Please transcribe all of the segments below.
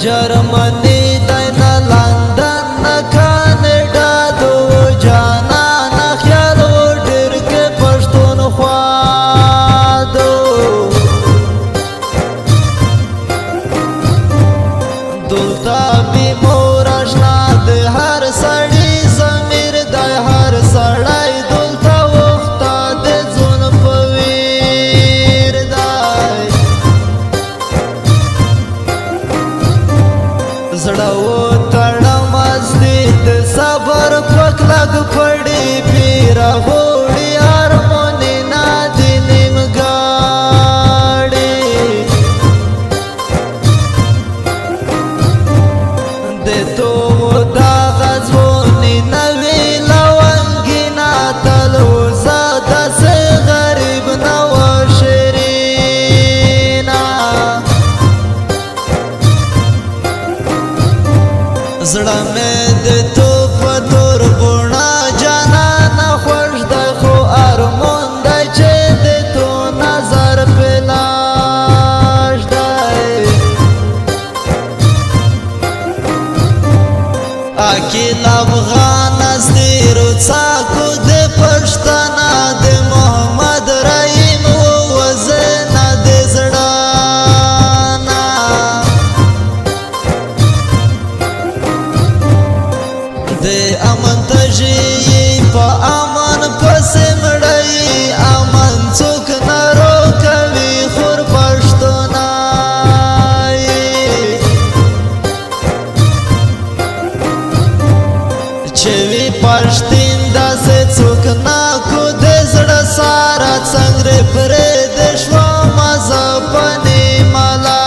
जर्मनी दैना लंदन न कनाडा दो जाना न ख्याल उड़र के पश्तूनख्वा दो दुल्ता भी मोर आशना दे हर सड़ी ज़मीर दे हर सड़ाई दुल्ता वक्ता दे जुन पवीर दाई जड़ाओ तड़ा मस्जिद सबर पकलग पड़ी पीरा होड़ी हारमोनी नादी निम गाड़ी दे तो दागजोनी नवी लवंगी ना तलो ज़ादा से गरीब नवाशरीना जड़ा में दे तो पतोर बुना जाना ना खुश दे खो अरमोन दे चे दे तो नजर पे लाश दे अकील अफगान अस्तीरो साकू दे पश्तना दे मोहम्मद रहीम वो वज़ना दे जड़ाना दे अमन तजी पा अमन पसे मड़ई अमन चुक न रो कवि खुर पश्तनाई चेवी पश्तीन दसे चुक ना खुदे जड़ा सारा संग्रे परे देशवा मजा पनी मलारा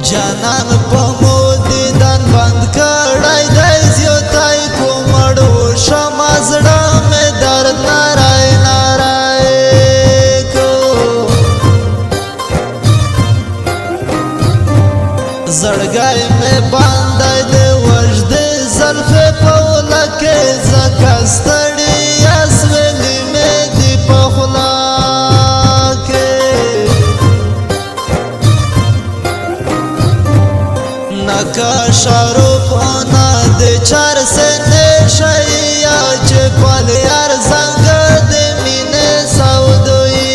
जानन पमोदी दन बंद कड़ाई दई ज्योताई को मड़ो शमजड़ा में दर्द नाराय नाराय को जड़गाई में बांधाई दे वजदे जल्फे पौला के जकस्तड़ी असवेली में दीपखला के नकाशा रूप होना दे चार से नेशैया चे पल यार संग दे मीने सौदोइया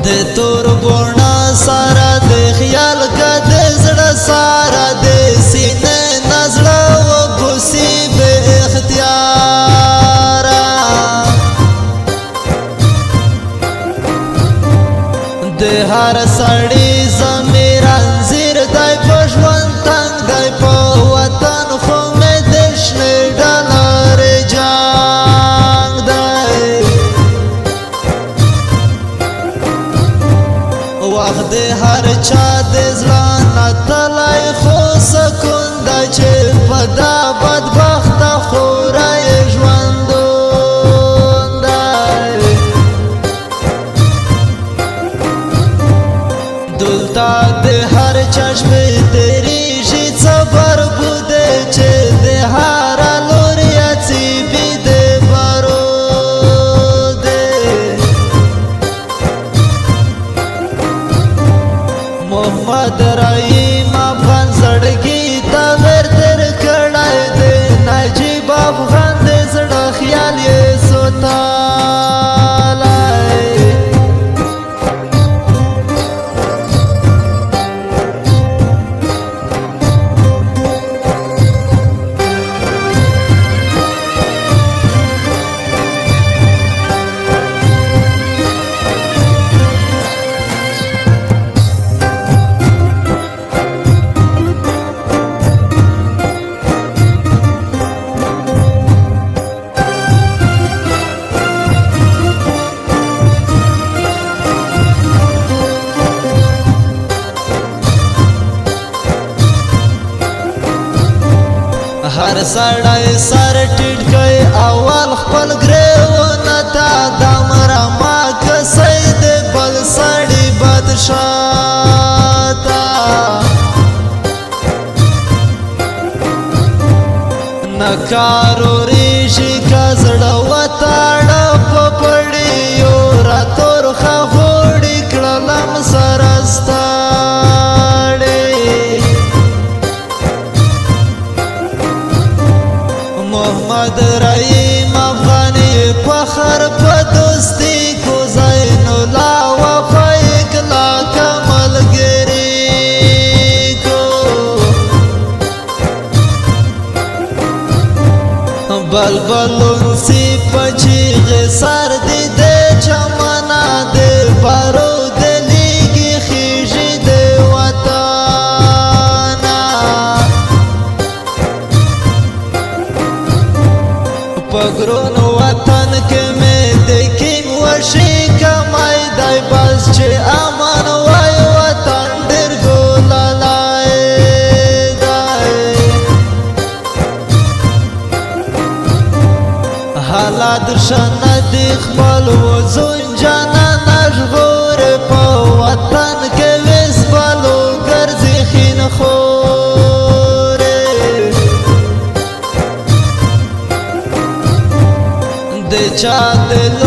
दे तोर बोना सारा दे ख्याल का दे जड़ा सारा दे सीने नजड़ा वो घुसी बे इख्तियारा दे हर सड़ी ज़मीर अंजीर दाई पशवन तंग दाई पवतन खो में देश ने डाला रे जांग दाई वक्त हर चा दे ज़लाना तलाई खो सकून दाई चे पदा बदबख्त खुराय जवंदोन दाई दुल्ता दे हर चश्मे तेरी जी सबर बुदे चे दे हारा लोरिया ची भी दे बारो दे मोहम्मद रहीम अफगान जड़गी तवेर तेर कड़ाई दे नजीब अफगान दे जड़ा ख्याल ये सोता هر سړی سر ټیټ کړي اول خپل ګریوانه ته دا مرما کسی د بل سړي بادشاه ته نه کارو ریشي که زړه وتاړه په پړیو راتورخه غوړي کړلم سره ستاړې محمد رحیم افغاني فخر په دوستي کو زین الله وفای کلا کملګری کو بلبلون سی پچیغ سر دی دے چمنا دے بارو دلیگی خیجی دے وطانا پگرون وطن کے میں دیکھیں وشی کمائی دائی بس چے امان وائی وطن در گولا لائے حالات شندی خپل وزون جانا نشغور په وطن کې وسبلو ګرځي خین خورې د چا دل